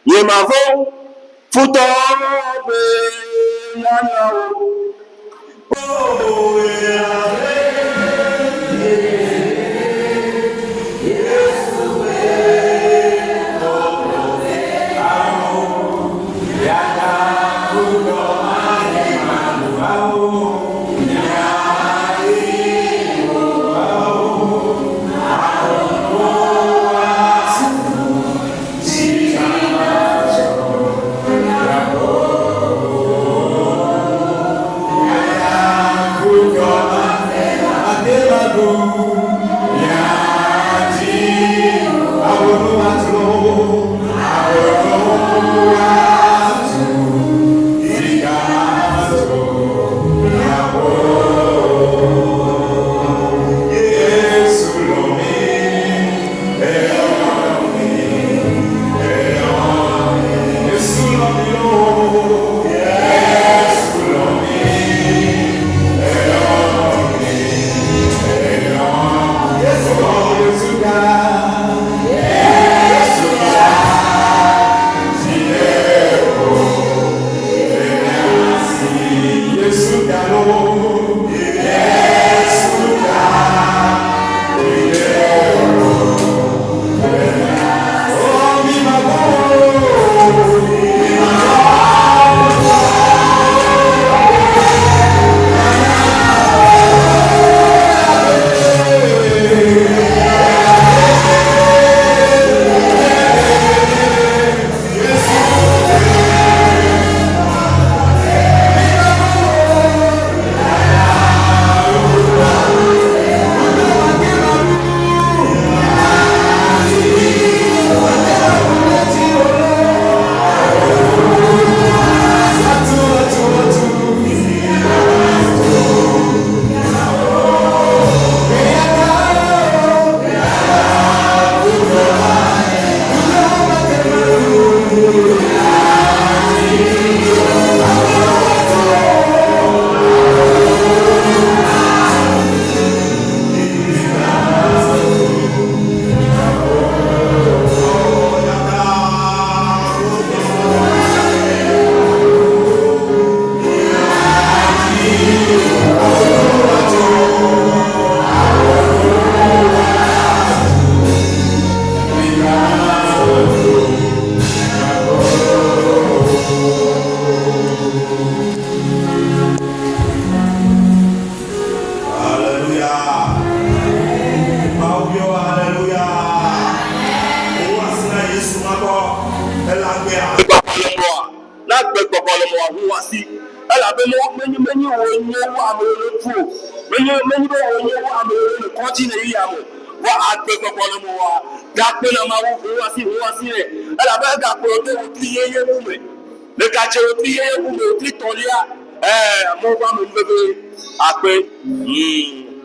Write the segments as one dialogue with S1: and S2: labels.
S1: Ye mavo futo be yana o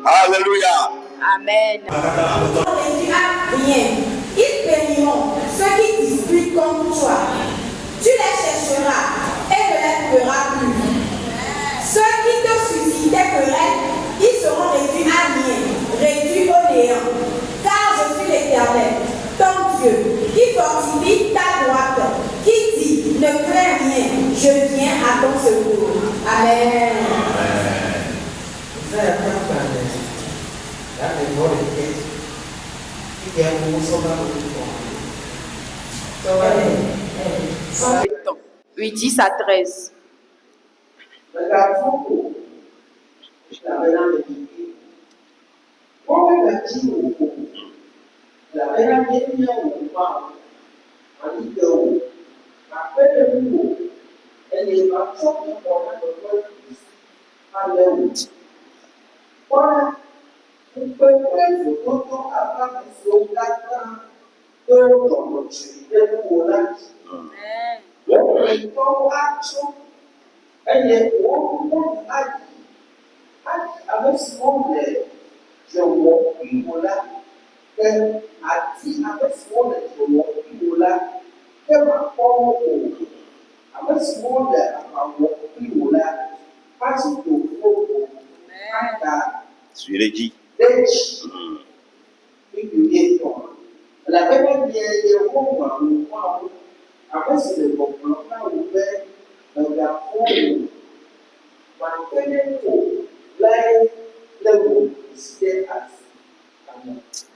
S1: Hallelujah.
S2: Amen.
S3: Rien. Ils béniront ceux qui disputent contre toi. Tu les chercheras et ne les trouveras plus. Ceux qui te suscitaient querelle, ils seront réduits à rien, réduits au néant. Car je suis l'Éternel, ton Dieu, qui fortifie ta droite, qui dit, ne crains rien, je viens à ton secours. Amen.
S2: Oui, 10 à 13.
S1: Je l'ai dit.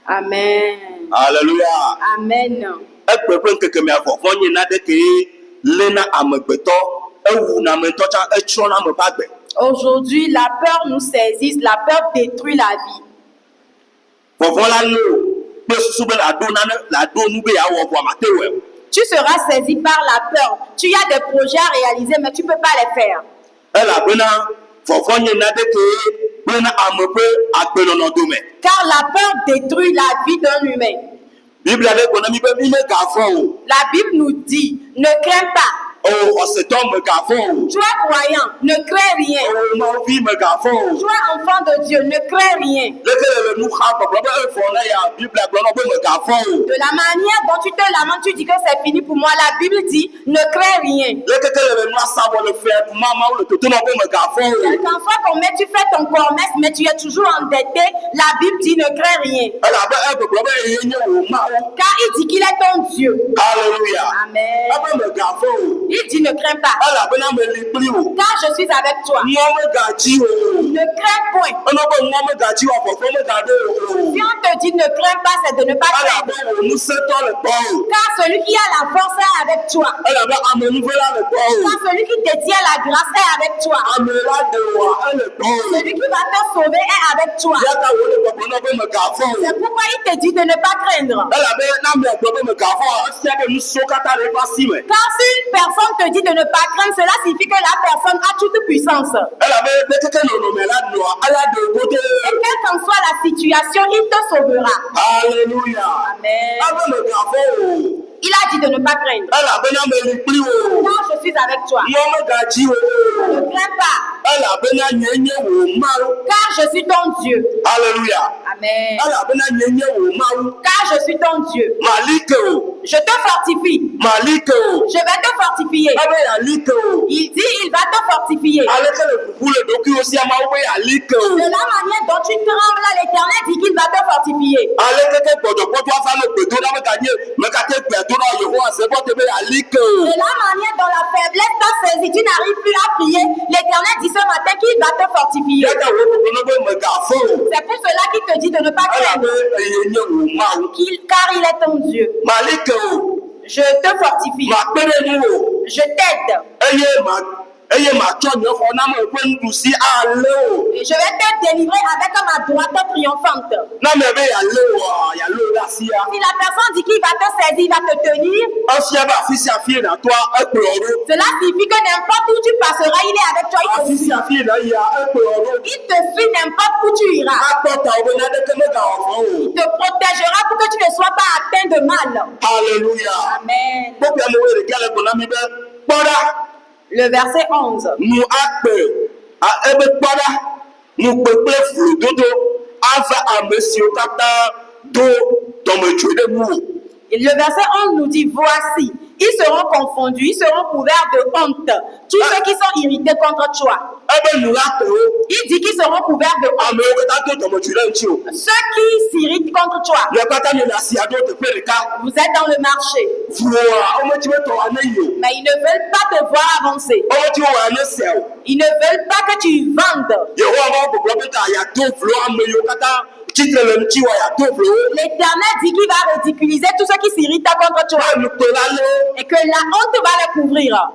S2: Amen.
S1: Alléluia.
S2: Amen.
S1: Ekpekpe nkeke mia vɔvɔ nye na ɖe ke léna amegbetɔ ewuna ametɔ tsa etsrɔ̃na ame ƒe agbe.
S2: Aujourd'hui, la peur nous saisit, la peur détruit la vie.
S1: Vɔvɔ la lé o kple susu be lado nu be yeawɔ vɔ mate wɔe o.
S2: Tu seras saisi par la peur. Tu as des projets à réaliser, mais tu ne peux pas les faire.
S1: Elabena vɔvɔ nye na ɖe ke léna ame ƒe agbenɔnɔ dome.
S2: Car la peur détruit la vie d'un humain.
S1: Bible aɖe gblɔ na mi be mi megavɔ̃ o.
S2: La Bible nous dit, ne crains pas.
S1: O xɔsetɔ megavɔ̃ o.
S2: Tu es croyant, ne crains rien.
S1: O nɔvi megavɔ̃ o.
S2: Tu es enfant de Dieu, ne crains rien.
S1: Leke le nu xa gbɔgblɔ be evɔ na ya Bible gblɔ na be megavɔ̃ o.
S2: De la manière dont tu te lamentes, tu dis que c'est fini pour moi. La Bible dit, ne crains rien.
S1: Leke le nu asabɔ le fɛ mamawo le toto na be megavɔ̃ o.
S2: Quelqu'un soit combien tu fais ton commerce, mais tu es toujours endetté, la Bible dit ne crains rien.
S1: Elabe egblɔ be eye nye wò Mawu.
S2: Car il dit qu'il est ton Dieu.
S1: Alléluia.
S2: Amen.
S1: Ebe megavɔ̃ o.
S2: Il dit ne crains pas.
S1: Elabena meli kpli o.
S2: Car je suis avec toi.
S1: Ŋɔ megadzi o.
S2: Ne crains point.
S1: Ena be ŋɔ megadzi o afɔfɔ megaɖo o.
S2: Si on te dit ne crains pas, c'est de ne pas
S1: Elabe
S2: craindre.
S1: wò ŋusẽtɔ le gbɔ o.
S2: Car celui qui a la force est avec toi.
S1: Elabe amenuvela le gbɔ o.
S2: Car celui qui détient la grâce est avec toi.
S1: Ame la ɖe wòa ele gbɔ o.
S2: Celui qui va te sauver est avec toi.
S1: Yata wòle gbɔgblɔ na be megavɔ̃ o.
S2: C'est pourquoi il te dit de ne pas craindre.
S1: Elabe na ame gblɔ be megavɔ̃ efia be nusrɔ̃ katã le eƒe asi me.
S2: Car si une personne te dit de ne pas craindre, cela signifie que la personne a toute puissance.
S1: Elabe ne keke nɔnɔme la nɔa aya ɖe gode.
S2: Et quelle qu'en soit la situation, il te sauvera.
S1: Alléluia.
S2: Amen.
S1: Ebe megavɔ̃ o.
S2: Il a dit de ne pas craindre.
S1: Elabena meli kpli o.
S2: Car je suis avec toi.
S1: Ŋɔ megadzi o.
S2: Ne crains pas.
S1: Elabena nye nye wò Mawu.
S2: Car je suis ton Dieu.
S1: Alléluia.
S2: Amen.
S1: Elabena nye nye wò Mawu.
S2: Car je suis ton Dieu.
S1: Mali ke o.
S2: Je te fortifie.
S1: Mali ke o.
S2: Je vais te fortifier.
S1: Ebe yali ke o.
S2: Il dit il va te fortifier.
S1: Aleke le ʋuʋu le ɖokuiwo sia Mawu be yali ke o.
S2: De la manière dont tu trembles, l'Éternel dit qu'il va te fortifier.
S1: Aleke ke gbɔdzɔgbɔdzɔ ava le gbedoɖa meganye megate gbedoɖa Yehowa se bɔ te be yali ke o.
S2: De la manière dont la faiblesse t'a saisi, tu n'arrives plus à prier. L'Éternel dit ce matin qu'il va te fortifier.
S1: Yata wo gbɔgblɔ na be megavɔ̃ o.
S2: C'est pour cela qu'il te dit de ne pas
S1: Elabe
S2: craindre.
S1: eye nye wò Mawu.
S2: Car il est ton Dieu.
S1: Mali ke o.
S2: Je te fortifie.
S1: Makpe ɖe nu o.
S2: Je t'aide.
S1: eye matsɔ nye xɔ na me ƒe nuɖusi alé o.
S2: Et je vais te délivrer avec ma droite triomphante.
S1: Na me be yalé o yalé o ɖe asia.
S2: Si la personne dit qu'il va te saisir, il va te tenir,
S1: Efia be afi sia afi na toa ekplɔ ɖo.
S2: cela signifie que n'importe où tu passeras, il est avec toi.
S1: Afi sia afi na yia ekplɔ ɖo.
S2: Il te suit n'importe où tu iras.
S1: Akpɔ ta wo be naneke megawɔ vɔ o.
S2: Il te protégera pour que tu ne sois pas atteint de mal.
S1: Alléluia.
S2: Amen.
S1: Kpɔkpɔ amewo ɖeka le gblɔ na mi be kpɔ ɖa.
S2: Le verset 11.
S1: Nu akpe ebe kpɔ ɖa nukpe kple vlododo ava ame siwo katã do dɔmedzoe ɖe ŋuwò.
S2: Et le verset 11 nous dit, voici, ils seront confondus, ils seront couverts de honte. Tous ceux qui sont irrités contre toi.
S1: Ebe nu la te wo.
S2: Il dit qu'ils seront couverts de honte.
S1: Amewo katã do dɔmedzoe ɖe ŋuti o.
S2: Ceux qui s'irritent contre toi.
S1: Le katã mi le asi ado teƒe ɖeka.
S2: Vous êtes dans le marché,
S1: Vloa wometi be tɔ ane yi o.
S2: mais ils ne veulent pas te voir avancer.
S1: Wometi wɔ ane se o.
S2: Ils ne veulent pas que tu vendes.
S1: Yehowa ma gbɔgblɔ be ta yato vlo ame yiwo katã tsitre le ŋuti wa yato vlo wo.
S2: L'Éternel dit qu'il va ridiculiser tous ceux qui s'irritent contre toi.
S1: Be nukpe la lé wo.
S2: Et que la honte va les couvrir.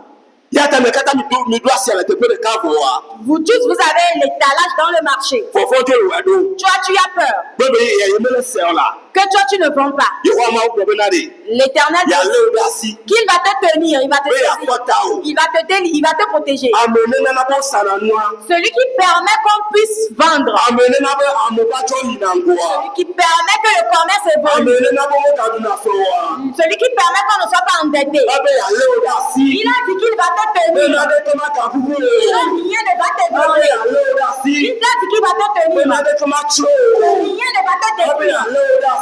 S1: Ya ta me katã mi do asi le teƒe ɖeka vɔa.
S2: Vous tous, vous avez l'étalage dans le marché.
S1: Fɔfɔ de wɔ ɖo.
S2: Toi, tu as peur
S1: Bebe ye mele se o la.
S2: que toi, tu ne vends pas.
S1: Yehowa ma gblɔ be na ɖe.
S2: L'Éternel
S1: Ya
S2: dit
S1: lé wo ɖe asi.
S2: qu'il va te tenir, il va te
S1: Be
S2: saisir,
S1: yakpɔ ta o.
S2: il va te protéger.
S1: Ame nenema be sana nua.
S2: Celui qui permet qu'on puisse vendre,
S1: Ame nena be ame va tsɔ yina ŋgɔa.
S2: celui qui permet que le commerce est
S1: Ame
S2: vendu,
S1: nena be wogaɖuna fɔ wa.
S2: celui qui permet qu'on ne soit pas endetté.
S1: Ebe ya lé wo ɖe asi.
S2: Il a dit qu'il va te
S1: Be
S2: tenir.
S1: naneke magaƒuƒu
S2: Il a
S1: o.
S2: rien ne va te
S1: Ebe
S2: voler.
S1: ya lé wo ɖe asi.
S2: Il a dit qu'il va te
S1: Be
S2: tenir.
S1: naneke matsro o.
S2: Rien ne va te tenir.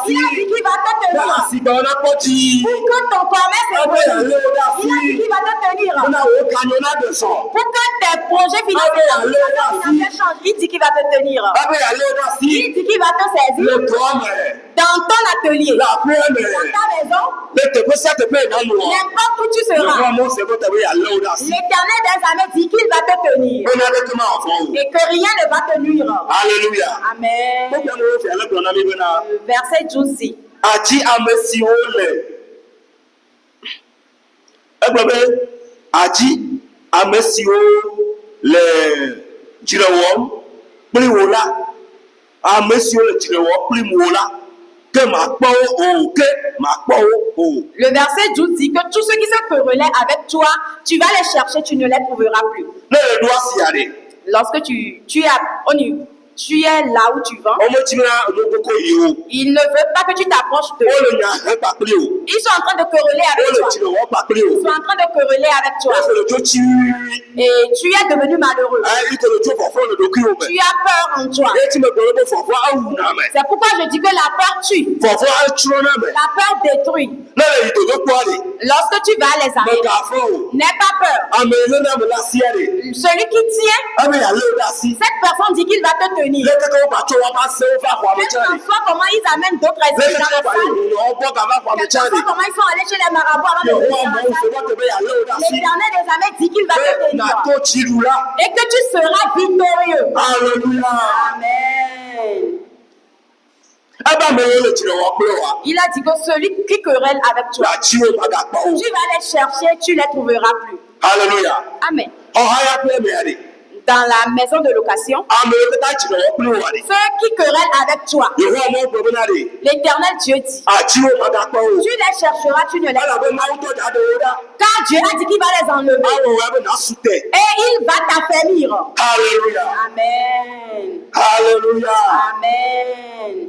S2: Il a dit qu'il va te tenir. Pour que ton commerce évolue. Il a dit qu'il va te tenir. Pour que tes projets financiers changent. Il dit qu'il va te tenir. Il dit qu'il va te saisir dans ton atelier, dans ta maison, n'importe où tu seras. L'éternel des armées dit qu'il va te tenir et que rien ne va te nuire.
S1: Alléluia.
S2: Amen. Verset 12 dit,
S1: Ati amesiwo le. Egbe ati amesiwo le dzrewɔm kpli wo la. Amesiwo le dzrewɔm kpli wo la. Que makpɔ wo o, que makpɔ wo o.
S2: le verset 12 dit que tous ceux qui se querelaient avec toi, tu vas les chercher, tu ne les trouveras plus.
S1: Ne le doit si aller.
S2: Lorsque tu es là où tu vas,
S1: Omo tina olokoko yi o.
S2: il ne veut pas que tu t'approches d'eux.
S1: O le nya he kpakpli o.
S2: Ils sont en train de quereller
S1: O
S2: avec
S1: le
S2: toi.
S1: dzrewɔm kpakpli o.
S2: Ils sont en train de quereller avec toi.
S1: Ese le dzo tsi.
S2: Et tu es devenu malheureux.
S1: Ayi ko le dzo fɔfɔ le ɖokui o me.
S2: Tu as peur en toi.
S1: Eti me gbɔdɔ be fɔfɔ awu na me.
S2: C'est pourquoi je dis que la peur tue.
S1: Fɔfɔ atsrɔ na me.
S2: La peur détruit.
S1: Ne le yi dodo kpɔ de.
S2: Lorsque tu vas les arrêter,
S1: Megafɔ o.
S2: n'aie pas peur.
S1: Ame ne na me la sia de.
S2: Celui qui tient,
S1: Ame ya le da si.
S2: cette personne dit qu'il va te tenir.
S1: Le keke wo ba tso wa ba se wo va xɔ ame
S2: Quel
S1: tsa
S2: qu'en
S1: de.
S2: soit comment ils amènent d'autres
S1: Le
S2: esprits dans
S1: keke
S2: la
S1: ba yi
S2: salle,
S1: wo bɔ ga va xɔ ame
S2: quel
S1: tsa
S2: qu'en
S1: de.
S2: soit comment ils sont allés chez les marabouts avant de
S1: Yehowa
S2: venir dans
S1: mɔ
S2: la
S1: wo se
S2: salle,
S1: bɔ te be ya le wo da si.
S2: l'Éternel des armées dit qu'il va te
S1: Be na
S2: tenir.
S1: to tsi du la.
S2: Et que tu seras victorieux.
S1: Alléluia.
S2: Amen.
S1: Ebe ame wo le dzrewɔ kple wa.
S2: Il a dit que celui qui querelle avec toi,
S1: Ya tsi wo ma ga kpɔ o.
S2: tu vas les chercher, tu les trouveras plus.
S1: Alléluia.
S2: Amen.
S1: Ɔha ya kple me ya de.
S2: Dans la maison de location,
S1: Ame wo katã dzrewɔ kple wa de.
S2: ceux qui querellent avec toi,
S1: Yehowa mɔ gbe bena de.
S2: l'Éternel Dieu dit,
S1: Atsi wo ma ga kpɔ o.
S2: tu les chercheras, tu ne les
S1: Elabe Mawu tɔ da de wo ɖa.
S2: car Dieu a dit qu'il va les enlever
S1: Awɔ wo ebe na su te.
S2: et il va t'affermir.
S1: Alléluia.
S2: Amen.
S1: Alléluia.
S2: Amen.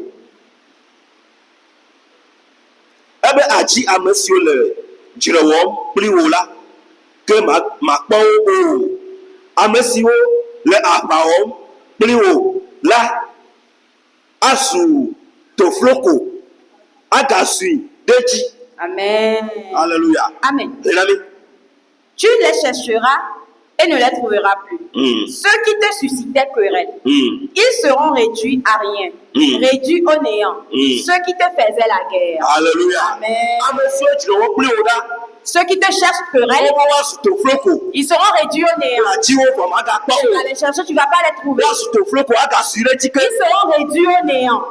S1: Ebe atsi ame siwo le dzre wɔm kpli wo la, ke makpɔ wo o. Ame siwo le aʋa wɔm kpli wo la, azu tofloko, agasui ɖe dzi.
S2: Amen.
S1: Alléluia.
S2: Amen.
S1: Elami.
S2: Tu les chercheras et ne les trouveras plus.
S1: Mm.
S2: Ceux qui te suscitaient querelle,
S1: Mm.
S2: ils seront réduits à rien, réduits au néant. Ceux qui te faisaient la guerre.
S1: Alléluia.
S2: Amen.
S1: Ame siwo dzre wɔm kpli wo la,
S2: Ceux qui te cherchent querelle,
S1: woba woazu tofloko.
S2: ils seront réduits au néant.
S1: Atsi wo vɔ magakpɔ
S2: Tu vas
S1: o.
S2: les chercher, tu ne vas pas les trouver.
S1: Woazu tofloko agasui ɖe dzi ke.
S2: Ils seront réduits au néant.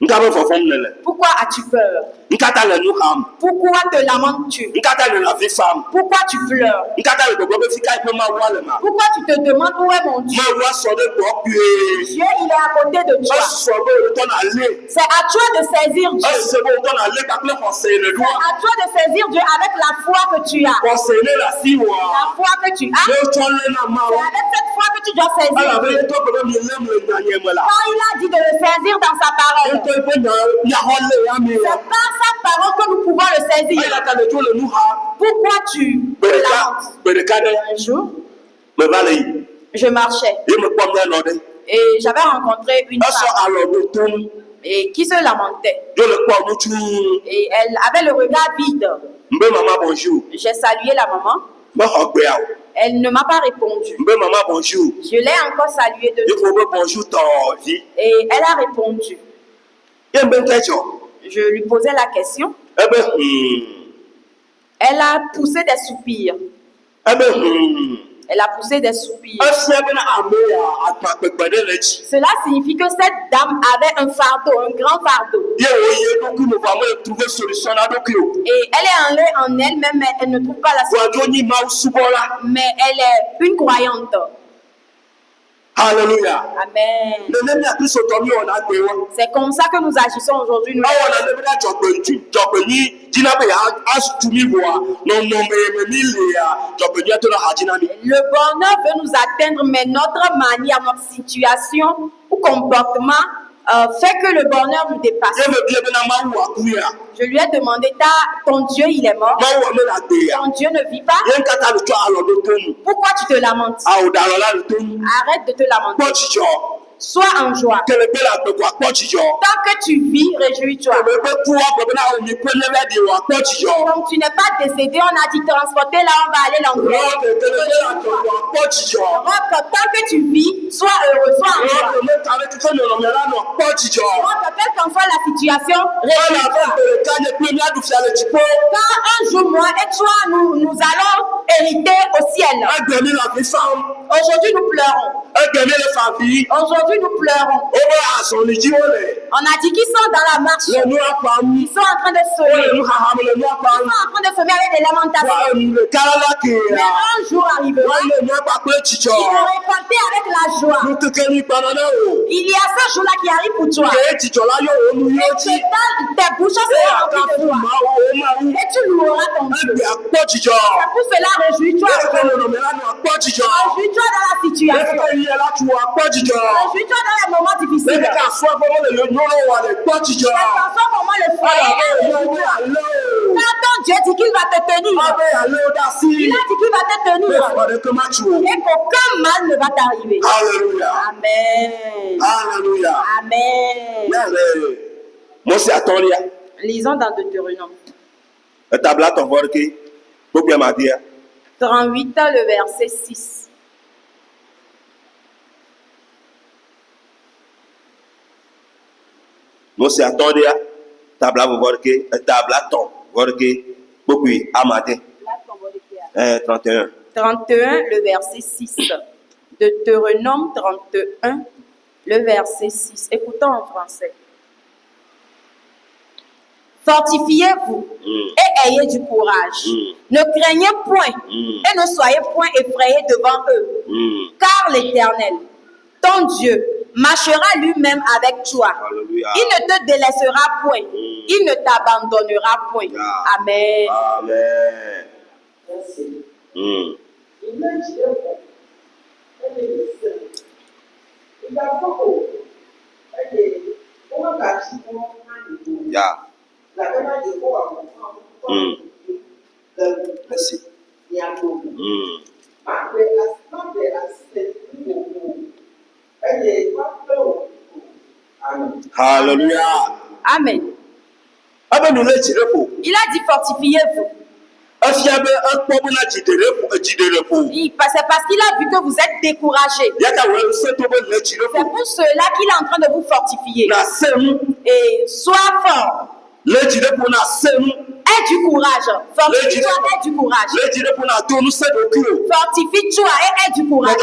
S1: Nka be fɔfɔm le le.
S2: Pourquoi as-tu peur?
S1: Nkata le nu xam.
S2: Pourquoi te lamentes-tu?
S1: Nkata le avi fam.
S2: Pourquoi tu pleures?
S1: Nkata le gbɔgbɔ be fi ka yi ƒe Mawua le ma.
S2: Pourquoi tu te demandes où est mon Dieu?
S1: Mawua sɔ ɖe gbɔ kpuie.
S2: Dieu, il est à côté de toi.
S1: Esɔ be wòtɔ na le.
S2: C'est à toi de saisir Dieu.
S1: Ese be wòtɔ na le kpakple xɔse le
S2: C'est
S1: ɖoa.
S2: à toi de saisir Dieu avec la foi que tu as.
S1: Xɔse ne le asi
S2: La
S1: wɔa.
S2: foi que tu as,
S1: Ne tsɔ le na
S2: c'est
S1: Mawu.
S2: avec cette foi que tu dois saisir
S1: Elabe
S2: Dieu.
S1: ŋutɔ gbe be mi lém le nyanye me la.
S2: Quand il a dit de le saisir dans sa parole,
S1: Ŋutɔ eƒe nyaxɔ le ami
S2: c'est
S1: wa.
S2: par sa parole que nous pouvons le saisir.
S1: Eya ta le tso le nu xa.
S2: Pourquoi tu
S1: Gbe
S2: te
S1: ɖeka
S2: lamentes?
S1: gbe ɖeka ɖe
S2: Un jour,
S1: me va le yi.
S2: je marchais
S1: Ye me kpɔm ɖe nɔ ɖe.
S2: et j'avais rencontré une
S1: Esɔ
S2: femme
S1: alɔ ɖo tom.
S2: et qui se lamentait.
S1: Yo le kpɔ ŋutsu.
S2: Et elle avait le regard vide.
S1: Mbe mama bonjour.
S2: J'ai salué la maman.
S1: Mexɔ gbea o.
S2: Elle ne m'a pas répondu.
S1: Mbe mama bonjour.
S2: Je l'ai encore saluée de
S1: Ye
S2: nouveau.
S1: ko be bonjour tɔ vi.
S2: Et elle a répondu.
S1: Ye mbe ŋkɛ tsɔ.
S2: Je lui posais la question.
S1: Ebe
S2: Elle a poussé des soupirs.
S1: Ebe
S2: Elle a poussé des soupirs.
S1: Efia bena ame ya akpakpekpe ɖe le dzi.
S2: Cela signifie que cette dame avait un fardeau, un grand fardeau.
S1: Ye woye ɖokui me va me trouver solution na ɖokui o.
S2: Et elle est en elle-même, mais elle ne trouve pas la solution.
S1: Woadzo nyi Mawu subɔla.
S2: Mais elle est une croyante.
S1: Hallelujah.
S2: Amen.
S1: Nene mia kristotɔ mi wɔna gbe wɔ.
S2: C'est comme ça que nous agissons aujourd'hui. Nous.
S1: Awɔna ne bena dzɔgbenyi dzina be atu mi voa nɔnɔme mi lea dzɔgbenyia to na ha dzi na mi.
S2: Le bonheur veut nous atteindre, mais notre manière, notre situation ou comportement fait que le bonheur nous dépasse.
S1: Ye me bie bena Mawu akuya.
S2: Je lui ai demandé, ton Dieu, il est mort.
S1: Mawu ame la gbea.
S2: Ton Dieu ne vit pas.
S1: Ye nkata le tsɔ alɔ ɖo tomu.
S2: Pourquoi tu te lamentes?
S1: Awudalɔ la le tomu.
S2: Arrête de te lamenter.
S1: Kpɔ dzidzɔ.
S2: sois en joie.
S1: Que le bel acte quoi, quoi, tu dis.
S2: Tant que tu vis, réjouis-toi.
S1: Que le bel pouvoir, que le bel acte, que le bel acte, quoi, tu dis.
S2: Comme tu n'es pas décédé, on a dit transporter là, on va aller l'enlever.
S1: Que le bel acte, quoi, tu dis.
S2: Tant que tu vis, sois heureux, sois en joie.
S1: Que le bel acte, quoi, tu dis.
S2: Quelle qu'en soit la situation, réjouis-toi. Quand un jour, moi et toi, nous allons hériter au ciel. Aujourd'hui, nous pleurons. Aujourd'hui, nous pleurons. On a dit qu'ils sont dans la marche. Ils sont en train de semer. Ils sont en train de semer avec des lamentations. Mais un jour arrivera, ils vont récolter avec la joie. Il y a ce jour-là qui arrive pour toi. Et tes bouches seront remplies de joie. Et tu loueras ton Dieu. C'est pour cela, réjouis-toi. Réjouis-toi dans la situation. Réjouis-toi dans les moments difficiles. Quel qu'en soit comment le faire. Quand ton Dieu dit qu'il va te tenir, il a dit qu'il va te tenir. Et qu'aucun mal ne va t'arriver.
S1: Alléluia.
S2: Amen.
S1: Alléluia.
S2: Amen.
S1: Moi, c'est à ton lien.
S2: Lisons dans Deutéronome.
S1: Le tableau, ton voix, qui faut bien m'a dit.
S2: 38, le verset 6.
S1: Moi, c'est à ton lien. Tableau, vous voyez que le tableau, ton voyez que beaucoup amaté. 31.
S2: 31, le verset 6. Deutéronome 31, le verset 6. Écoutons en français. Fortifiez-vous et ayez du courage. Ne craignez point et ne soyez point effrayés devant eux. Car l'Éternel, ton Dieu, marchera lui-même avec toi.
S1: Alléluia.
S2: Il ne te délaissera point. Il ne t'abandonnera point. Amen.
S1: Amen. Yeah. Merci. Alléluia.
S2: Amen. Il a dit fortifiez-vous. C'est parce qu'il a vu que vous êtes découragés. C'est pour cela qu'il est en train de vous fortifier. Et sois fort. Aie du courage. Fortifie-toi et aie du courage. Fortifie-toi et aie du courage. Ne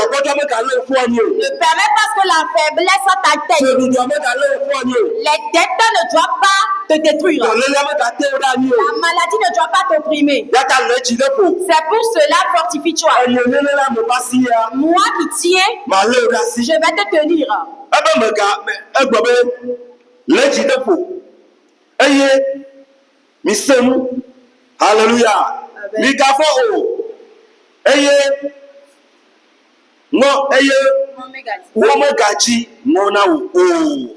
S2: permets pas que la faiblesse t'atteigne. Les dettes ne doivent pas te détruire. La maladie ne doit pas t'opprimer. C'est pour cela, fortifie-toi. Moi qui tiens, je vais te tenir.
S1: Alléluia.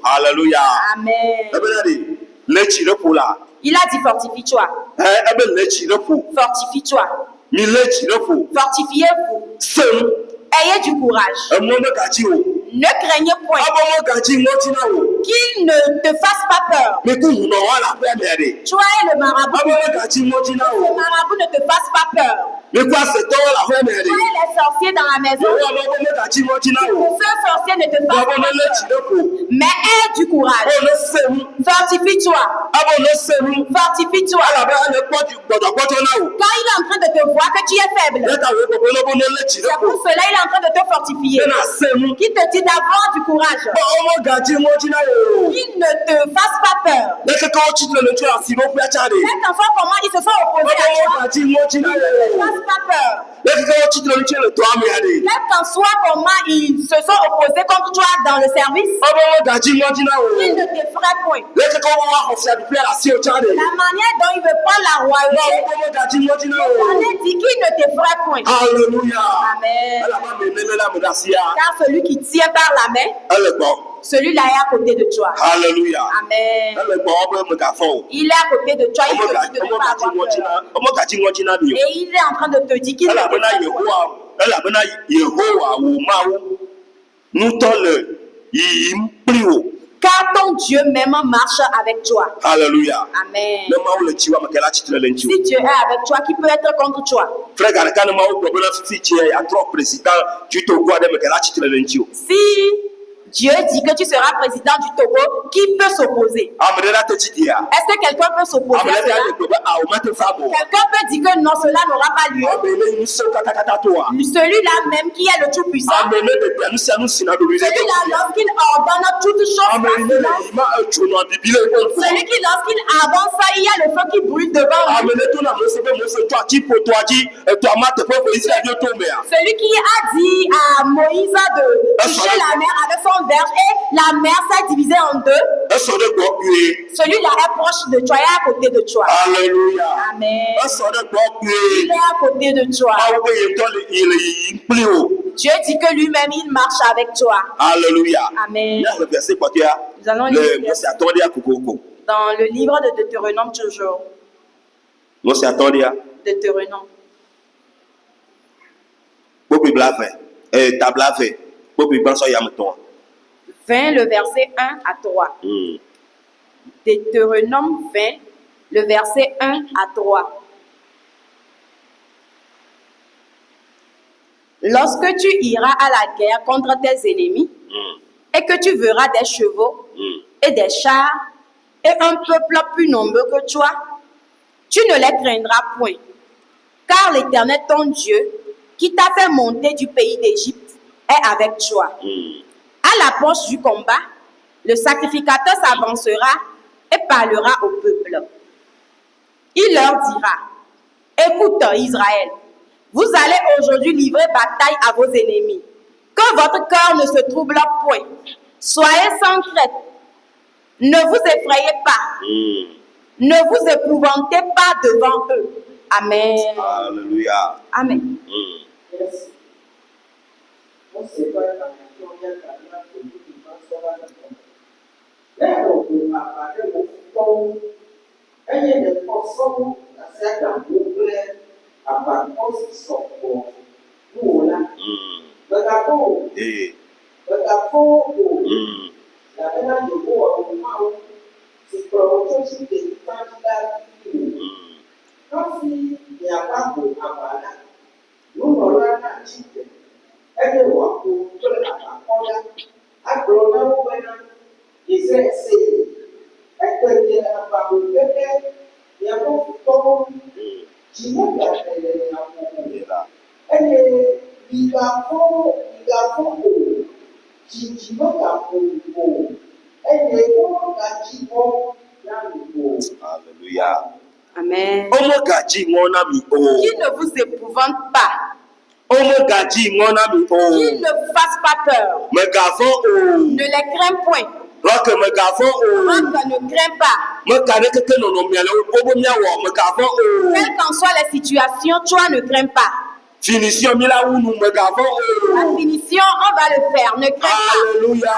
S1: Alléluia.
S2: Amen. Il a dit fortifie-toi. Fortifie-toi. Fortifiez-vous. Ayez du courage. Ne craignez point qu'il ne te fasse pas peur. Toi et le marabout. Le marabout ne te fasse pas peur. Toi et les sorciers dans la maison. Le seul sorcier ne te fasse pas peur. Mais aie du courage. Fortifie-toi. Fortifie-toi. Quand il est en train de te voir que tu es faible, c'est pour cela il est en train de te fortifier. Qui te dit d'avoir du courage. Qu'il ne te fasse pas peur. Quel qu'en soit comment ils se sont opposés à toi, qu'il ne te fasse pas peur. Quel qu'en soit comment ils se sont opposés contre toi dans le service, qu'il ne t'effraie point. La manière dont il veut prendre la royauté, on dit qu'il ne t'effraie point.
S1: Alléluia.
S2: Amen. Car celui qui tient par la main, celui-là est à côté de toi.
S1: Alléluia.
S2: Amen. Il est à côté de toi. Il te dit de ne pas avoir peur. Et il est en train de te dire qu'il ne te fait pas.
S1: yiyim kpli wo.
S2: Car ton Dieu même marche avec toi.
S1: Alléluia.
S2: Amen.
S1: Ne mawu le tsi wa me ke la tsitre le ŋuti wo.
S2: Si Dieu est avec toi, qui peut être contre toi?
S1: Frère Galaka ne mawu gblɔ be na fifi tsi ya trɔ président du Togo aɖe me ke la tsitre le ŋuti wo.
S2: Si Dieu dit que tu seras président du Togo, qui peut s'opposer?
S1: Ame ɖe la te tsi dia.
S2: Est-ce que quelqu'un peut s'opposer
S1: Ame
S2: à
S1: ɖe la
S2: cela?
S1: te gbe be awo mate fa mo.
S2: Quelqu'un peut dire que non, cela n'aura pas lieu.
S1: Ame ne ŋusẽ katakata toa.
S2: Celui-là même qui est le Tout-Puissant,
S1: Ame ne de bia nu sia nu sina ɖoɖoe ɖe
S2: celui-là, lorsqu'il ordonne toutes choses,
S1: ame ne le yima etso bibi le ƒe ŋkume.
S2: celui qui, lorsqu'il avance, il y a le feu qui brûle devant lui.
S1: Ame ne to na Mose be Mose to atsi ƒotoa dzi etɔa ma teƒe ƒe Israelviwo to mea.
S2: Celui qui a dit à Moïse de toucher la mer avec son verge et la mer s'est divisée en deux,
S1: Esɔ ɖe gbɔ kpuie.
S2: celui-là est proche de toi et à côté de toi.
S1: Alléluia.
S2: Amen.
S1: Esɔ ɖe gbɔ
S2: Il
S1: kpuie.
S2: est à côté de toi.
S1: Mawu be yetɔ le yiyim kpli wo.
S2: Dieu dit que lui-même, il marche avec toi.
S1: Alléluia.
S2: Amen.
S1: Mía le verset kpɔtɔea
S2: Nous allons
S1: le
S2: lire
S1: Mose atɔ̃lia kokoko.
S2: dans le livre de Deutéronome toujours.
S1: Mose atɔ̃lia
S2: Deutéronome.
S1: kpokpi blavɛ tabla vɛ kpokpi gbãsɔ yametɔa.
S2: 20, le verset 1 à 3. Deutéronome 20, le verset 1 à 3. Lorsque tu iras à la guerre contre tes ennemis et que tu verras des chevaux et des chars et un peuple plus nombreux que toi, tu ne les craindras point. Car l'Éternel ton Dieu, qui t'a fait monter du pays d'Égypte, est avec toi. À l'approche du combat, le sacrificateur s'avancera et parlera au peuple. Il leur dira, écoute Israël, vous allez aujourd'hui livrer bataille à vos ennemis. Que votre cœur ne se trouble point. Soyez sans crainte. Ne vous effrayez pas. Ne vous épouvantez pas devant eux. Amen.
S1: Alléluia.
S2: Amen.
S1: Alléluia.
S2: Amen.
S1: Omo gadzi ŋɔ na mi o.
S2: Qu'il ne vous épouvante pas.
S1: Omo gadzi ŋɔ na mi o.
S2: Qu'il ne vous fasse pas peur.
S1: Megavɔ o.
S2: Ne les crains point.
S1: Lɔke megavɔ o.
S2: Manque, ne crains pas.
S1: Meka ɖe keke nɔnɔmia le wobe miawɔ megavɔ o.
S2: Quelles qu'en soient les situations, toi ne crains pas.
S1: Finition mi la wunu megavɔ
S2: La
S1: o.
S2: finition, on va le faire. Ne crains pas.
S1: Alléluia.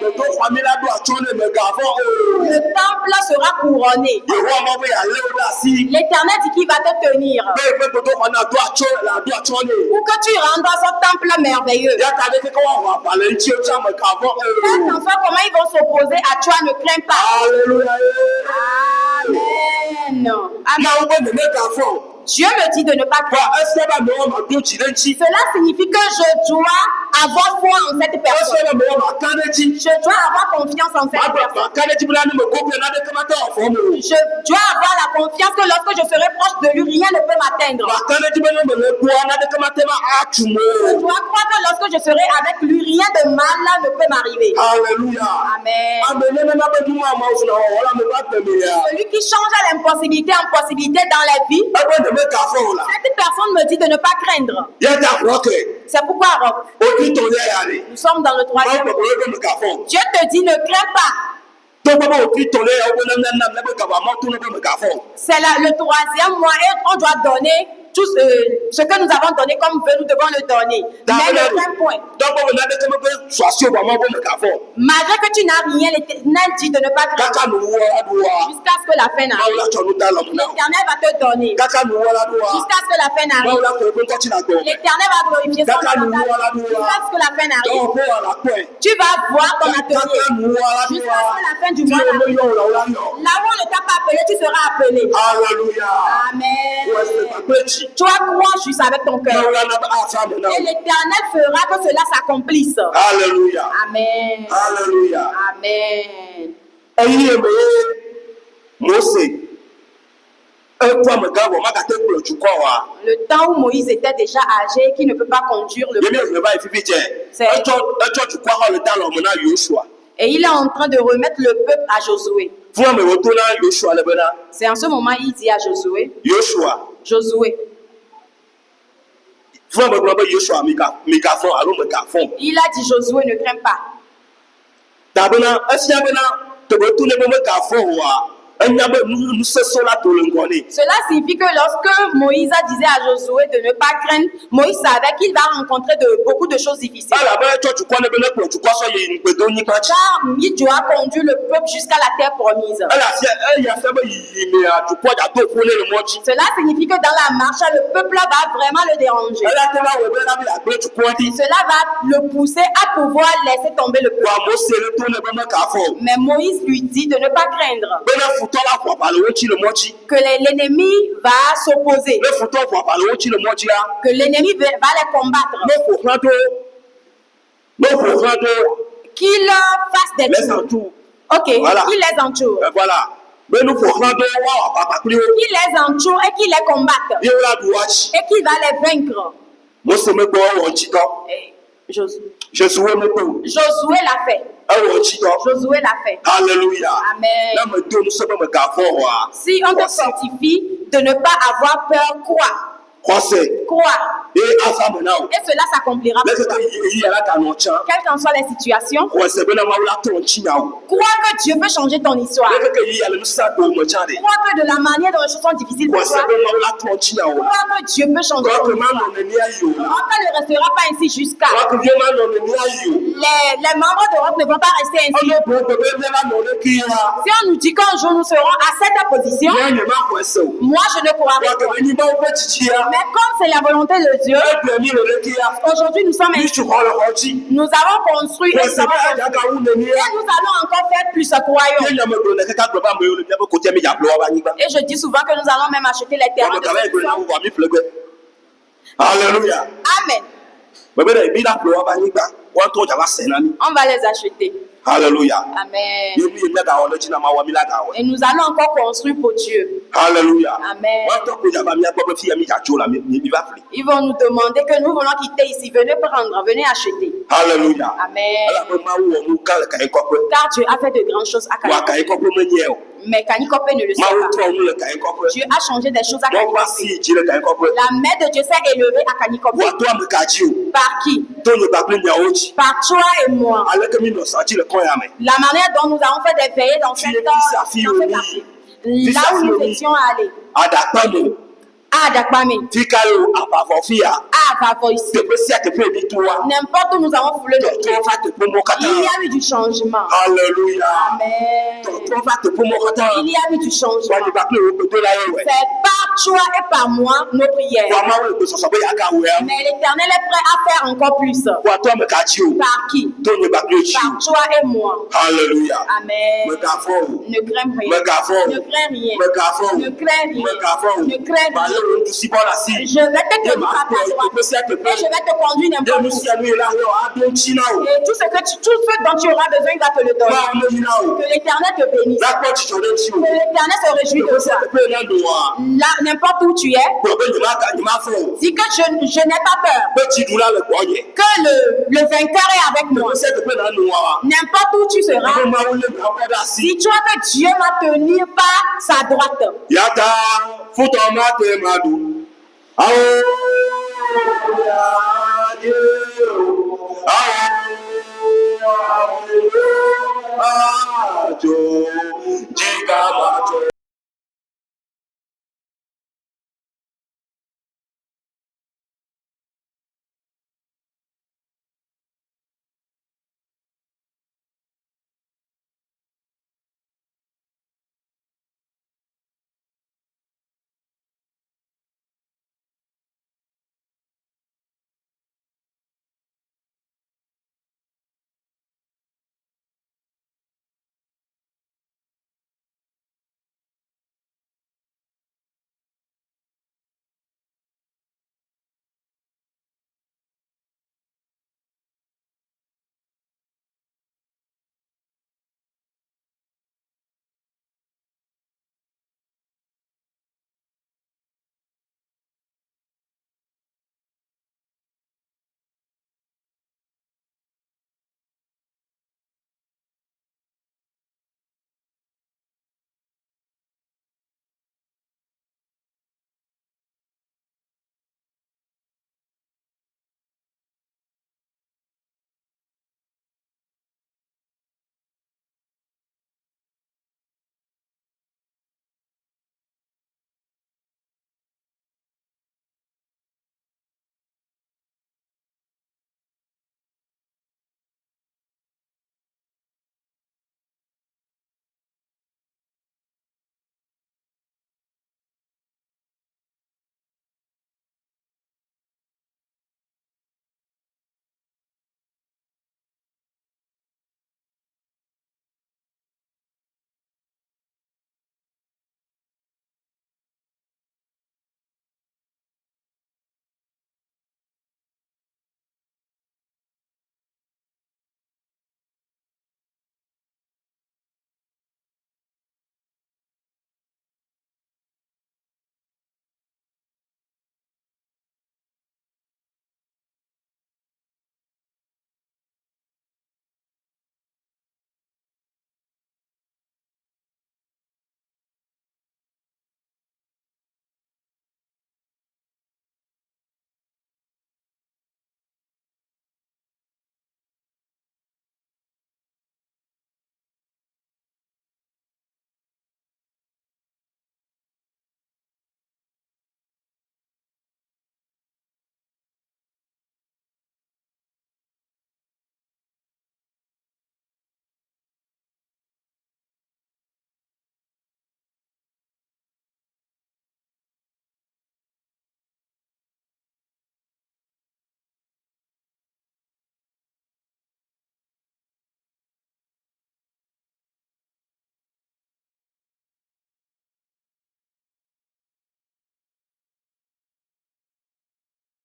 S1: Toto xɔ mi la do atsɔ ne megavɔ o.
S2: Le temple sera couronné.
S1: Yehowa ma be yalé wo ɖe asi.
S2: L'Éternel dit qu'il va te tenir.
S1: Be eƒe toto xɔ na do atsɔ ne.
S2: Pour que tu rentres dans ce temple merveilleux.
S1: Ya ta ɖe keke woawɔ aʋa le ŋuti tsa megavɔ
S2: Quel
S1: o.
S2: qu'en soit comment ils vont s'opposer à toi, ne crains pas.
S1: Alléluia.
S2: Amen. Amen.
S1: Na wo be ne megavɔ.
S2: Dieu me dit de ne pas
S1: Wa
S2: craindre.
S1: esi be amewo ma do dzi ɖe ŋuti.
S2: Cela signifie que je dois avoir foi en cette
S1: Esi
S2: personne.
S1: be amewo ma ka ɖe dzi.
S2: Je dois avoir confiance en cette personne.
S1: Ma ka ɖe dzi bena ne me gogoe na ɖeke mate wɔ fɔ me o.
S2: Je dois avoir la confiance que lorsque je serai proche de lui, rien ne peut m'atteindre.
S1: Ma ka ɖe dzi bena me le goa na ɖeke mate ma atu me
S2: Je
S1: o.
S2: dois croire que lorsque je serai avec lui, rien de mal là ne peut m'arriver.
S1: Alléluia.
S2: Amen.
S1: Ame nenema be nu ma mawo sina wɔwɔ la me va gbe me ya.
S2: Celui qui change l'impossibilité en possibilité dans la vie,
S1: Ebe ne megavɔ o la.
S2: cette personne me dit de ne pas craindre.
S1: Ya ta xɔ ke.
S2: C'est pourquoi, Rob,
S1: Odi tɔ ya ya le.
S2: nous sommes dans le
S1: Mawu
S2: troisième.
S1: gbɔgbɔ be megavɔ.
S2: Dieu te dit ne crains pas.
S1: Tɔgba be odi tɔ ya wo be na ne be gaba ma to ne be megavɔ.
S2: C'est le troisième mois et on doit donner tout ce que nous avons donné comme vœu, nous devons le donner. Mais le même point. Malgré que tu n'as rien, l'Éternel dit de ne pas craindre. Jusqu'à ce que la fin n'arrive. L'Éternel va te donner. Jusqu'à ce que la fin n'arrive. L'Éternel va glorifier son nom. Jusqu'à ce que la fin n'arrive. Tu vas voir ton atelier. Jusqu'à ce que la fin du mois n'arrive. Là où on ne t'a pas appelé, tu seras appelé.
S1: Alléluia.
S2: Amen. Tu vas croire juste avec ton cœur. Et l'Éternel fera que cela s'accomplisse.
S1: Alléluia.
S2: Amen.
S1: Alléluia.
S2: Amen. Le temps où Moïse était déjà âgé et qu'il ne peut pas conduire le peuple. Et il est en train de remettre le peuple à Josué. C'est en ce moment il dit à Josué. Josué. Il a dit Josué ne crains pas. Cela signifie que lorsque Moïse disait à Josué de ne pas craindre, Moïse savait qu'il va rencontrer beaucoup de choses difficiles. Car il doit conduire le peuple jusqu'à la terre promise. Cela signifie que dans la marche, le peuple va vraiment le déranger. Cela va le pousser à pouvoir laisser tomber le peuple. Mais Moïse lui dit de ne pas craindre. Que l'ennemi va s'opposer. Que l'ennemi va les combattre. Qu'il fasse des tours. Ok, voilà. Qu'il les entoure.
S1: Voilà.
S2: Qu'il les entoure et qu'il les combatte. Et qu'il va les vaincre. Josué l'a fait. Josué l'a fait.
S1: Alléluia.
S2: Amen. Si on te fortifie de ne pas avoir peur, crois. Crois. Et cela s'accomplira pour toi. Quelles qu'en soient les situations, crois que Dieu peut changer ton histoire. Crois que de la manière dont les choses sont difficiles pour toi, crois que Dieu peut changer ton histoire. On ne restera pas ainsi jusqu'à. Les membres d'Europe ne vont pas rester ainsi. Si on nous dit qu'un jour nous serons à cette position, moi je ne crois pas. Mais comme c'est la volonté de Dieu, aujourd'hui nous sommes ainsi. Nous avons construit et nous allons encore faire plus, croyons. Et je dis souvent que nous allons même acheter les terrains de
S1: Alléluia.
S2: Amen. On va les acheter.
S1: Alléluia.
S2: Amen. Et nous allons encore construire pour Dieu.
S1: Alléluia.
S2: Amen. Ils vont nous demander que nous voulons quitter ici. Venez prendre, venez acheter.
S1: Alléluia.
S2: Amen. Car Dieu a fait de grandes choses à Kanikope. Mais Kanikope ne le sait pas. Dieu a changé des choses à Kanikope. La main de Dieu s'est élevée à Kanikope. Par qui? Par toi et moi. La manière dont nous avons fait des veillées dans cette là où nous étions allés. Adakpame. Ici. N'importe où nous avons foulé le pied. Il y a eu du changement.
S1: Alléluia.
S2: Amen. Il y a eu du changement. C'est par toi et par moi nos prières. Mais l'Éternel est prêt à faire encore plus. Par qui? Par toi et moi.
S1: Alléluia.
S2: Amen. Ne crains rien. Ne crains rien. Ne crains rien. Ne crains rien. Je vais te tenir à ta droite et je vais te conduire n'importe où. Et tout ce dont tu auras besoin, il va te le donner. Que l'Éternel te bénisse. Que l'Éternel se réjouit de toi. Là, n'importe où tu es, dis que je n'ai pas peur. Que le vainqueur est avec moi. N'importe où tu seras, dis-toi que Dieu m'a tenu par sa droite.
S1: Jika